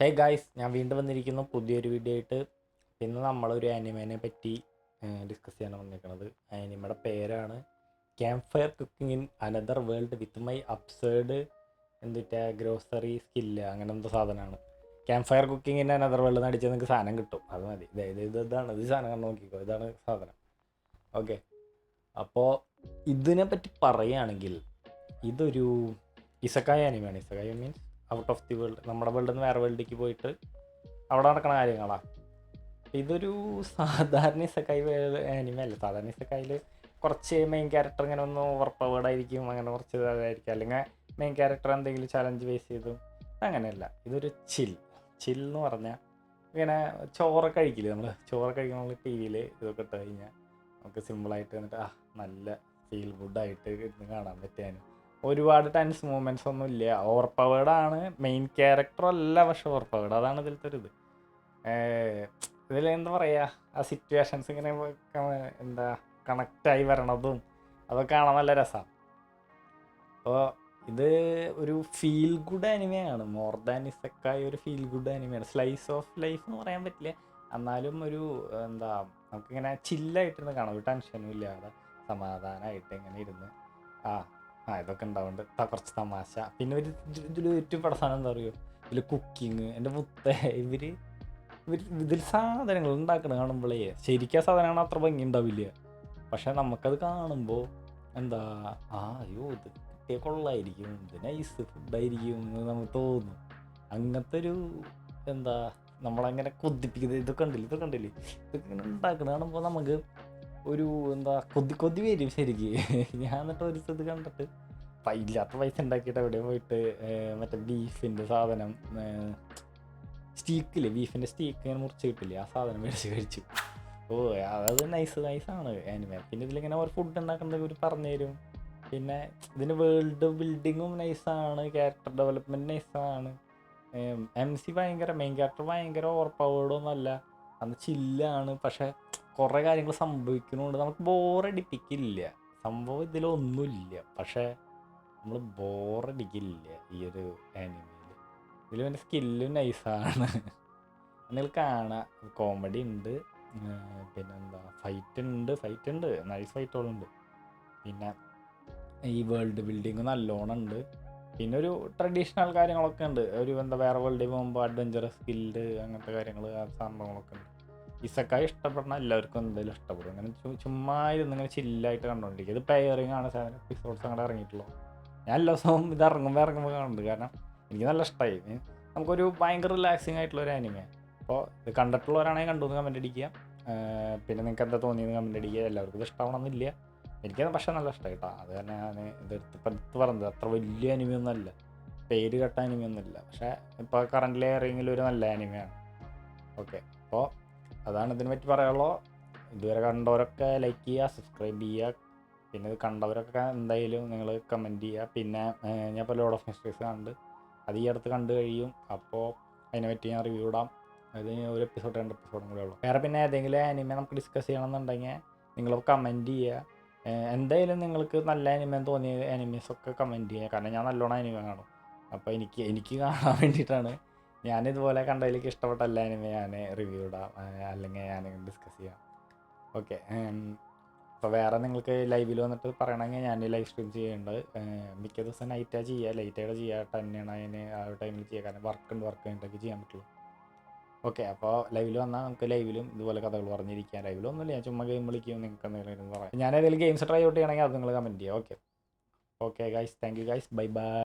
Hey guys, ഞാൻ വീണ്ടും വന്നിരിക്കുന്നു പുതിയൊരു വീഡിയോ ആയിട്ട്. ഇന്ന് നമ്മളൊരു ആനിമേനെ പറ്റി ഡിസ്കസ് ചെയ്യാൻ വന്നിരിക്കുന്നത്. ആനിമയുടെ പേരാണ് camp fire cooking in another world with my absurd grocery skill, അങ്ങനെ എന്തോ സാധനമാണ്. Camp fire cooking in another world എന്ന് അടിച്ചാൽ നിങ്ങൾക്ക് സാധനം കിട്ടും. അത് മതി. ഇതാണ് ഇത് സാധനം കണ്ടു നോക്കിക്കോ, ഇതാണ് സാധനം. ഓക്കെ, അപ്പോൾ ഇതിനെ പറ്റി പറയുകയാണെങ്കിൽ ഇതൊരു ഇസക്കായ ആനിമയാണ്. Isekai means out of the world, നമ്മുടെ വേൾഡിൽ നിന്ന് വേറെ വേൾഡിലേക്ക് പോയിട്ട് അവിടെ നടക്കുന്ന കാര്യങ്ങളാണ്. ഇതൊരു സാധാരണ ഇസക്കായി ആനിമ അല്ല. സാധാരണ ഇസക്കായിൽ കുറച്ച് മെയിൻ ക്യാരക്ടർ ഇങ്ങനെ ഒന്ന് ഓവർ പവേർഡ് ആയിരിക്കും, അങ്ങനെ കുറച്ച് ഇതായിരിക്കും. അല്ലെങ്കിൽ മെയിൻ ക്യാരക്ടർ എന്തെങ്കിലും ചലഞ്ച് ഫേസ് ചെയ്തും. അങ്ങനെയല്ല, ഇതൊരു ചിൽ എന്ന് പറഞ്ഞാൽ ഇങ്ങനെ ചോറൊക്കെ കഴിക്കില്ലേ, നമ്മൾ ചോറൊക്കെ കഴിക്കുമ്പോൾ നമ്മൾ ടി വിയിൽ ഇതൊക്കെ ഇട്ട് കഴിഞ്ഞാൽ നമുക്ക് സിമ്പിളായിട്ട് എന്നിട്ട് നല്ല ഫീൽ ഗുഡായിട്ട് ഇരുന്ന് കാണാൻ പറ്റാനും. ഒരുപാട് ടെൻസ് മൂവ്മെൻറ്റ്സ് ഒന്നും ഇല്ല. ഓവർ പവേർഡാണ് മെയിൻ ക്യാരക്ടർ അല്ല, പക്ഷെ ഓവർ പവേർഡ്, അതാണ് ഇതിലത്തെ ഒരു ഇത്. ഇതിൽ എന്താ പറയുക, ആ സിറ്റുവേഷൻസ് ഇങ്ങനെ എന്താ കണക്റ്റായി വരണതും അതൊക്കെ കാണാൻ നല്ല രസമാണ്. അപ്പോൾ ഇത് ഒരു ഫീൽ ഗുഡ് ആനിമയാണ്. മോർ ദാൻ ഇസക്കായി ഒരു ഫീൽ ഗുഡ് ആനിമയാണ്. സ്ലൈസ് ഓഫ് ലൈഫ് എന്ന് പറയാൻ പറ്റില്ല, എന്നാലും ഒരു എന്താ നമുക്കിങ്ങനെ ചില്ലായിട്ടിരുന്ന് കാണാം. ഒരു ടെൻഷനും ഇല്ലാതെ സമാധാനമായിട്ട് ഇങ്ങനെ ഇരുന്ന് ഇതൊക്കെ ഉണ്ടാവുന്നുണ്ട്. കുറച്ച് തമാശ. പിന്നെ ഇതിൽ ഏറ്റവും പ്രധാനം എന്താ പറയുക, ഇതിൽ കുക്കിങ്. എൻ്റെ മുത്തേ, ഇതിൽ സാധനങ്ങൾ ഉണ്ടാക്കണം കാണുമ്പോഴേ ശരിക്കും സാധനങ്ങൾ അത്ര ഭംഗി ഉണ്ടാവില്ല, പക്ഷെ നമുക്കത് കാണുമ്പോൾ എന്താ അയ്യോ ഇത് കിട്ടിയ കൊള്ളായിരിക്കും, ഇത് നൈസ് ഫുഡായിരിക്കും എന്ന് നമുക്ക് തോന്നും. അങ്ങനത്തെ ഒരു എന്താ നമ്മളങ്ങനെ കൊതിപ്പിക്കുന്നത്. ഇതൊക്കെ ഉണ്ടല്ലേ ഇതൊക്കെ ഇങ്ങനെ ഉണ്ടാക്കണം കാണുമ്പോൾ നമുക്ക് ഒരു എന്താ കൊതി വരും ശരിക്ക്. ഞാൻ എന്നിട്ട് ഒരു ഇത് കണ്ടിട്ട് ഇല്ലാത്ത പൈസ ഉണ്ടാക്കിയിട്ട് എവിടെ പോയിട്ട് മറ്റേ ബീഫിൻ്റെ സാധനം, സ്റ്റീക്കില്ലേ, ബീഫിൻ്റെ സ്റ്റീക്ക് ഇങ്ങനെ മുറിച്ച് കിട്ടില്ലേ, ആ സാധനം മേടിച്ച് കഴിച്ചു. അത് നൈസാണ് ആനിമ. പിന്നെ ഇതിലിങ്ങനെ ഒരു ഫുഡ് ഉണ്ടാക്കുന്നത് ഇവർ പറഞ്ഞു തരും. പിന്നെ ഇതിന് വേൾഡ് ബിൽഡിങ്ങും നൈസാണ്, ക്യാരക്ടർ ഡെവലപ്മെൻറ്റ് നൈസാണ്. മെയിൻ ക്യാരക്ടർ ഭയങ്കര ഓവർ പവേർഡൊന്നും അല്ല, അന്ന് ചില്ലാണ്. പക്ഷെ കുറേ കാര്യങ്ങൾ സംഭവിക്കുന്നുണ്ട്, നമുക്ക് ബോറടിപ്പിക്കില്ല. സംഭവം ഇതിലൊന്നുമില്ല, പക്ഷേ നമ്മൾ ബോറടിക്കില്ല ഈ ഒരു ആനിമയിൽ. ഇതിൽ പിന്നെ സ്കില്ലും നൈസാണ്. നിങ്ങൾ കാണാം, കോമഡി ഉണ്ട്, പിന്നെന്താ ഫൈറ്റ് ഉണ്ട്, നൈസ് ഫൈറ്റുകളുണ്ട്. പിന്നെ ഈ വേൾഡ് ബിൽഡിങ് നല്ലോണം ഉണ്ട്. പിന്നെ ഒരു ട്രഡീഷണൽ കാര്യങ്ങളൊക്കെ ഉണ്ട്. ഒരു വേറെ വേൾഡിൽ പോകുമ്പോൾ അഡ്വഞ്ചറസ് സ്കില്ല്, അങ്ങനത്തെ കാര്യങ്ങൾ, സംഭവങ്ങളൊക്കെ ഉണ്ട്. ഇസക്കായി ഇഷ്ടപ്പെടുന്ന എല്ലാവർക്കും എന്തായാലും ഇഷ്ടപ്പെടും. അങ്ങനെ ചുമ്മാ ഇരുന്ന് ഇങ്ങനെ ചില്ലായിട്ട് കണ്ടുകൊണ്ടിരിക്കുക. ഇത് പെയറിങ് ആണ്. 7 എപ്പിസോഡ്സ് അങ്ങനെ ഇറങ്ങിയിട്ടുള്ളൂ. ഞാൻ എല്ലാ ദിവസവും ഇത് ഇറങ്ങുമ്പോൾ കാണുന്നുണ്ട്, കാരണം എനിക്ക് നല്ല ഇഷ്ടമായി. നമുക്കൊരു ഭയങ്കര റിലാക്സിങ് ആയിട്ടുള്ളൊരു ആനിമയാണ്. അപ്പോൾ ഇത് കണ്ടിട്ടുള്ളവരാണെങ്കിൽ കണ്ടു എന്ന് കമൻറ്റ് അടിക്കുക. പിന്നെ നിങ്ങൾക്ക് എന്താ തോന്നിയെന്ന് കമൻറ്റ് അടിക്കുക. എല്ലാവർക്കും ഇത് ഇഷ്ടമാവണമെന്നില്ല, എനിക്കത് പക്ഷേ നല്ല ഇഷ്ടമായി കേട്ടോ. അത് കാരണം ഞാൻ ഇതെടുത്ത് പറഞ്ഞത്. അത്ര വലിയ ആനിമയൊന്നും അല്ല, പേര് കേട്ട ആനിമയൊന്നുമില്ല, പക്ഷേ ഇപ്പോൾ കറൻ്റ് എയറിങ്ങിൽ ഒരു നല്ല ആനിമയാണ്. ഓക്കെ, അപ്പോൾ അതാണ് ഇതിനെ പറ്റി പറയാനുള്ളത്. ഇതുവരെ കണ്ടവരൊക്കെ ലൈക്ക് ചെയ്യുക, സബ്സ്ക്രൈബ് ചെയ്യുക. പിന്നെ ഇത് കണ്ടവരൊക്കെ എന്തായാലും നിങ്ങൾ കമൻറ്റ് ചെയ്യുക. പിന്നെ ഞാൻ ഇപ്പോൾ ലോഡ് ഓഫ് മിസ്റ്റേക്സ് കണ്ട്, അത് ഈ അടുത്ത് കണ്ടു കഴിയും. അപ്പോൾ അതിനെ പറ്റി ഞാൻ റിവ്യൂ ഇടാം. അത് ഒരു എപ്പിസോഡ് 2 എപ്പിസോഡും കൂടെ ഉള്ളൂ. വേറെ പിന്നെ ഏതെങ്കിലും ആനിമ നമുക്ക് ഡിസ്കസ് ചെയ്യണമെന്നുണ്ടെങ്കിൽ നിങ്ങൾ കമൻറ്റ് ചെയ്യുക. എന്തായാലും നിങ്ങൾക്ക് നല്ല ആനിമ തോന്നിയ ആനിമീസൊക്കെ കമൻറ്റ് ചെയ്യുക, കാരണം ഞാൻ നല്ലോണം ആനിമ കാണും. അപ്പോൾ എനിക്ക് കാണാൻ വേണ്ടിയിട്ടാണ്. ഞാനിതുപോലെ കണ്ടതിലേക്ക് ഇഷ്ടപ്പെട്ട എല്ലാ ആനിമ ഞാൻ റിവ്യൂ ഇടാം, അല്ലെങ്കിൽ ഞാൻ ഡിസ്കസ് ചെയ്യാം. ഓക്കെ, അപ്പോൾ വേറെ നിങ്ങൾക്ക് ലൈവിൽ വന്നിട്ട് പറയണമെങ്കിൽ ഞാൻ ലൈവ് സ്ട്രീം ചെയ്യുന്നുണ്ട്. മിക്ക ദിവസം നൈറ്റാണ് ചെയ്യുക, ലേറ്റായിട്ട് ചെയ്യുക. 10 9 ആ ഒരു ടൈമിൽ ചെയ്യുക, കാരണം വർക്ക് കഴിഞ്ഞിട്ടൊക്കെ ചെയ്യാൻ പറ്റുള്ളൂ. ഓക്കെ, അപ്പോൾ ലൈവിൽ വന്നാൽ നമുക്ക് ലൈവിലും ഇതുപോലെ കഥകൾ പറഞ്ഞിരിക്കാം. ലൈവിലൊന്നുമില്ല, ഞാൻ ചുമ്മാ ഗെയിം വിളിക്കും, നിങ്ങൾക്ക് എന്തെങ്കിലും പറയാം. ഞാൻ ഏതെങ്കിലും ഗെയിംസ് ട്രൈ ഔട്ട് ചെയ്യണമെങ്കിൽ അത് നിങ്ങൾ കമൻറ്റ് ചെയ്യുക. Okay guys, thank you guys, bye bye.